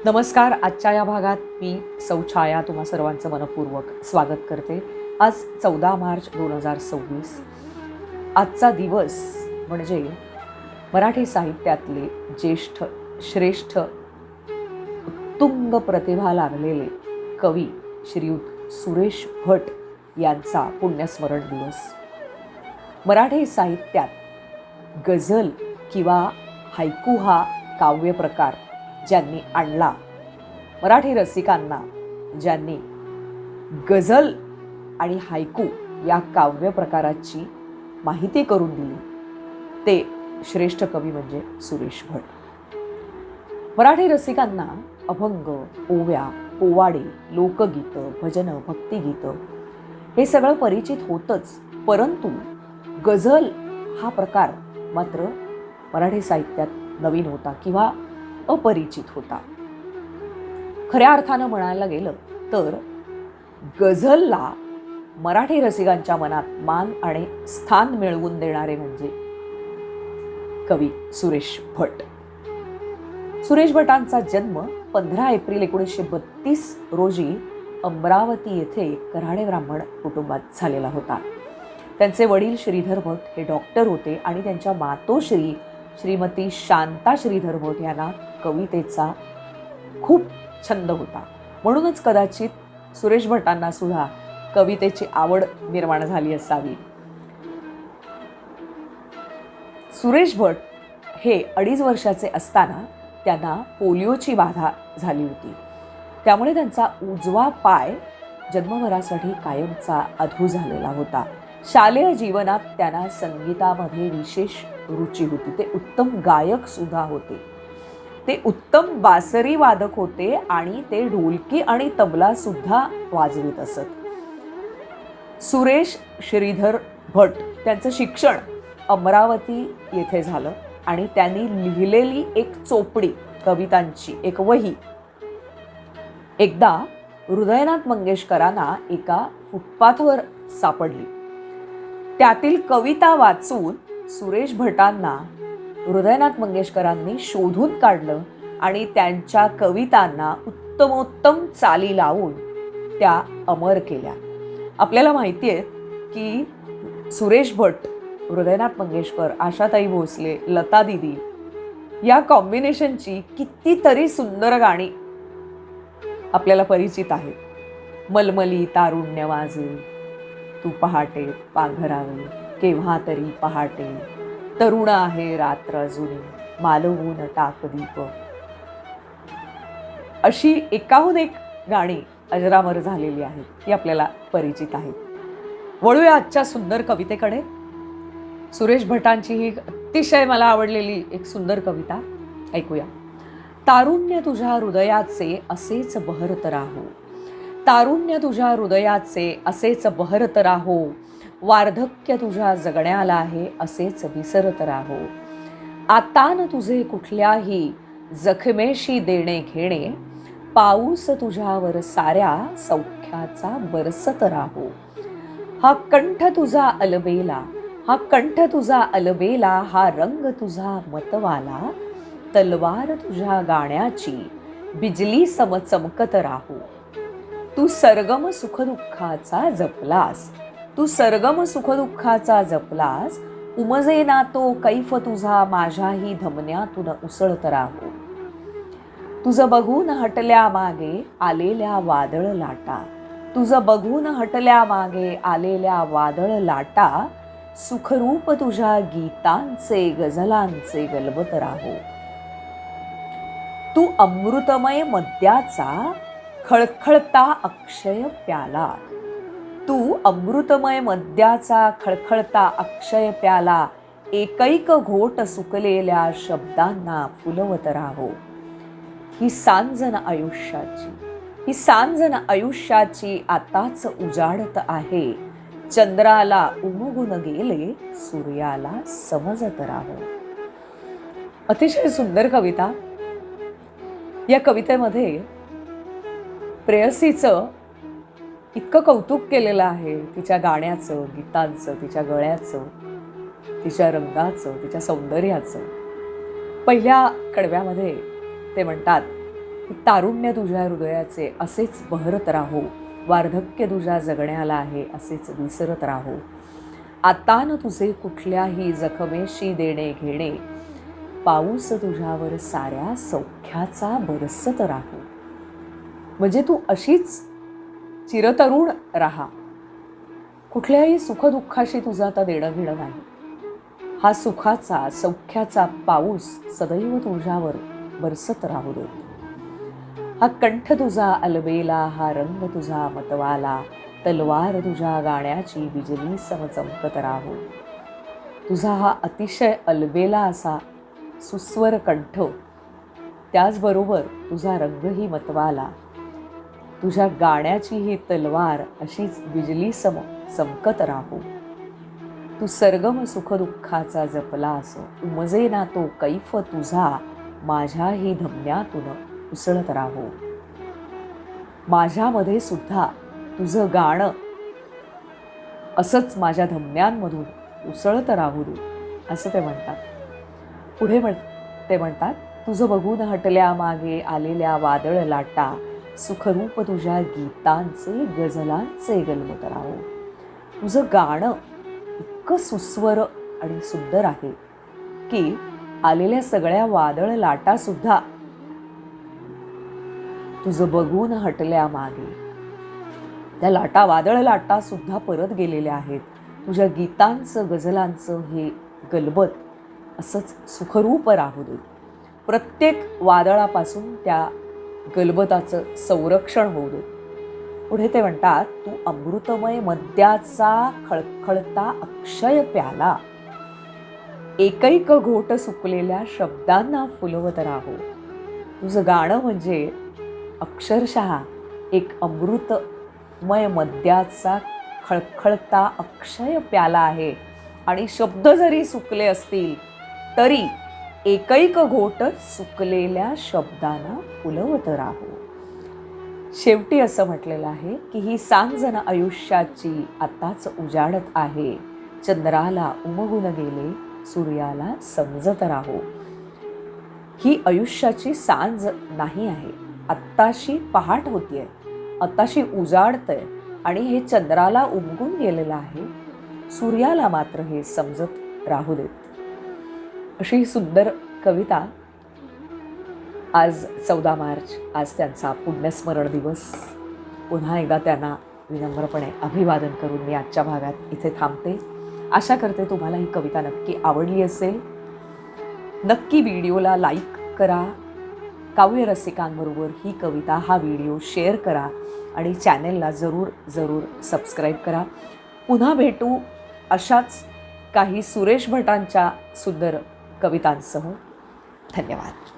नमस्कार. आजच्या या भागात मी सौ छाया तुम्हा सर्वांचं मनपूर्वक स्वागत करते. आज 14 मार्च 2026. आजचा दिवस म्हणजे मराठी साहित्यातले ज्येष्ठ श्रेष्ठ उत्तुंग प्रतिभा लाभलेले कवी श्रीयुत सुरेश भट यांचा पुण्यस्मरण दिवस. मराठी साहित्यात गझल किंवा हायकू हा काव्य प्रकार ज्यांनी आणला, मराठी रसिकांना ज्यांनी गझल आणि हायकू या काव्य प्रकाराची माहिती करून दिली, ते श्रेष्ठ कवी म्हणजे सुरेश भट. मराठी रसिकांना अभंग, ओव्या, पोवाडे, लोकगीतं, भजनं, भक्तिगीतं हे सगळं परिचित होतंच, परंतु गझल हा प्रकार मात्र मराठी साहित्यात नवीन होता किंवा अपरिचित होता. खऱ्या अर्थानं म्हणायला गेलं तर गझलला मराठी रसिकांच्या मनात मान आणि स्थान मिळवून देणारे म्हणजे कवी सुरेश भट. सुरेश भटांचा जन्म 15 एप्रिल 1932 रोजी अमरावती येथे कऱ्हाडे ब्राह्मण कुटुंबात झालेला होता. त्यांचे वडील श्रीधर भट हे डॉक्टर होते आणि त्यांच्या मातोश्री श्रीमती शांता श्रीधर भट यांना कवितेचा खूप छंद होता. म्हणूनच कदाचित सुरेश भटांना सुद्धा कवितेची आवड निर्माण झाली असावी. सुरेश भट हे 2.5 वर्षाचे असताना त्यांना पोलिओची बाधा झाली होती. त्यामुळे त्यांचा उजवा पाय जन्मभरासाठी कायमचा अधू झालेला होता. शालेय जीवनात त्यांना संगीतामध्ये विशेष रुची होती. ते उत्तम गायक सुद्धा होते. ते उत्तम बासरी वादक होते आणि ते ढोलकी आणि तबला सुद्धा वाजवित असत. सुरेश श्रीधर भट त्यांचं शिक्षण अमरावती येथे झालं आणि त्यांनी लिहिलेली एक चोपडी कवितांची एक वही एकदा हृदयनाथ मंगेशकरांना एका फुटपाथवर सापडली. त्यातील कविता वाचून सुरेश भटांना हृदयनाथ मंगेशकरांनी शोधून काढलं आणि त्यांच्या कवितांना उत्तमोत्तम चाली लावून त्या अमर केल्या. आपल्याला माहिती आहे की सुरेश भट, हृदयनाथ मंगेशकर, आशाताई भोसले, लता दीदी या कॉम्बिनेशनची कितीतरी सुंदर गाणी आपल्याला परिचित आहेत. मलमली तारुण्य माझे, तू पहाटे पांघरावे, केव्हा तरी पहाटे, तरुण आहे रात्र अजूनी, मालवून ताकदीप, अशी एकाहून एक गाणी अजरामर झालेली आहेत, ती आपल्याला परिचित आहेत. वळूया आजच्या सुंदर कवितेकडे. सुरेश भटांची ही अतिशय मला आवडलेली एक सुंदर कविता ऐकूया. तारुण्य तुझ्या हृदयाचे असेच बहरत राहो, तारुण्य तुझ्या हृदयाचे असेच बहरत राहो, वार्धक्य तुझ्या जगण्याला आहे असेच विसरत राहो. आतान तुझे कुठल्याही जखमेशी देणे घेणे, पाऊस तुझ्यावर साऱ्या सौख्याचा बरसत राहो. हा कंठ तुझा अलबेला, हा कंठ तुझा अलबेला, हा रंग तुझा मतवाला, तलवार तुझ्या गाण्याची बिजली सम चमकत राहो. तू सरगम सुखदुःखाचा जपलास, तू सरगम सुखदुःखाचा जपलास, उमजेना तो कैफ तुझा माझ्याही धमन्यातून उसळत राहो. तुझं बघून हटल्या मागे आलेल्या वादळ लाटा, तुझं बघून हटल्या मागे आलेल्या वादळ लाटा, सुखरूप तुझ्या गीतांचे गझलांचे गलबत राहो. तू अमृतमय मद्याचा खळखळता अक्षय प्याला, तू अमृतमय मद्याचा खळखळता अक्षय प्याला, एकैक घोट सुकलेल्या शब्दांना फुलवत राहो. ही सांजन आयुष्याची, ही सांजन आयुष्याची आताच उजाडत आहे, चंद्राला उमगून गेले सूर्याला समजत राहो. अतिशय सुंदर कविता. या कवितेमध्ये प्रेयसीचं इतकं कौतुक केलेलं आहे, तिच्या गाण्याचं, गीतांचं, तिच्या गळ्याचं, तिच्या रंगाचं, तिच्या सौंदर्याचं. पहिल्या कडव्यामध्ये ते म्हणतात तारुण्य तुझ्या हृदयाचे असेच बहरत राहो, वार्धक्य तुझ्या जगण्याला आहे असेच विसरत राहो. आता न तुझे कुठल्याही जखमेशी देणे घेणे, पाऊस तुझ्यावर साऱ्या सौख्याचा बरसत राहो. म्हणजे तू अशीच चिरतरुण राहा. कुठल्याही सुखदुःखाशी तुझं आता देणं घेणं नाही. हा सुखाचा सौख्याचा पाऊस सदैव तुझ्यावर बरसत राहू दे. हा कंठ तुझा अलबेला, हा रंग तुझा मतवाला, तलवार तुझ्या गाण्याची बिजली सम चमकत राहो. तुझा हा अतिशय अलबेला असा सुस्वर कंठ, त्याचबरोबर तुझा रंगही मतवाला, तुझ्या गाण्याची ही तलवार अशीच बिजली सम चमकत राहो. तू सरगम सुखदुःखाचा जपलास, उमजे ना तो कैफ तुझा, माझ्याही धमन्यातून उसळत राहो. माझ्यामध्ये सुद्धा तुझं गाणं असंच माझ्या धमन्यांमधून उसळत राहू दे, असं ते म्हणतात. पुढे ते म्हणतात, तुझं बघून हटल्या मागे आलेल्या वादळ लाटा, सुखरूप तुझ्या गीतांचे गझलांचे गलमत राहो. तुझं गाणं इतकं सुस्वर आणि सुंदर आहे की आलेल्या सगळ्या वादळ लाटासुद्धा तुझं बघून हटल्या मागे, त्या लाटा वादळ लाटासुद्धा परत गेलेल्या आहेत. तुझ्या गीतांचं गझलांचं हे गलबत असंच सुखरूप राहू दे. प्रत्येक वादळापासून त्या गलबताचं संरक्षण होऊ दे. पुढे ते म्हणतात, तू अमृतमय मद्याचा खळखळता अक्षय प्याला, एकैक घोट सुकलेल्या शब्दांना फुलवत राहो. तुझं गाणं म्हणजे अक्षरशः एक अमृतमय मद्याचा खळखळता अक्षय प्याला आहे. आणि शब्द जरी सुकले असतील तरी एकैक घोट सुकलेल्या शब्दांना फुलवत राहो. शेवटी असं म्हटलेलं आहे की ही सांजन आयुष्याची आताच उजाडत आहे, चंद्राला उमगून गेले सूर्याला समजत राहो. ही आयुष्याची सांज नाही आहे, आत्ताशी पहाट होतीये, आत्ताशी उजाडतंय आणि हे चंद्राला उमगून गेलेलं आहे, सूर्याला मात्र हे समजत राहू देत. अशी सुंदर कविता. आज 14 मार्च, आज त्यांचा पुण्यस्मरण दिवस. पुन्हा एकदा त्यांना विनम्रपणे अभिवादन करून मी आजच्या भागात इथे थांबते. आशा करते तुम्हाला ही कविता नक्की आवडली असेल. नक्की व्हिडिओला लाईक करा, काव्य रसिकांबरोबर ही कविता हा व्हिडिओ शेअर करा आणि चॅनेलला जरूर सबस्क्राईब करा. पुन्हा भेटू अशाच काही सुरेश भटांच्या सुंदर कवितांसह. धन्यवाद.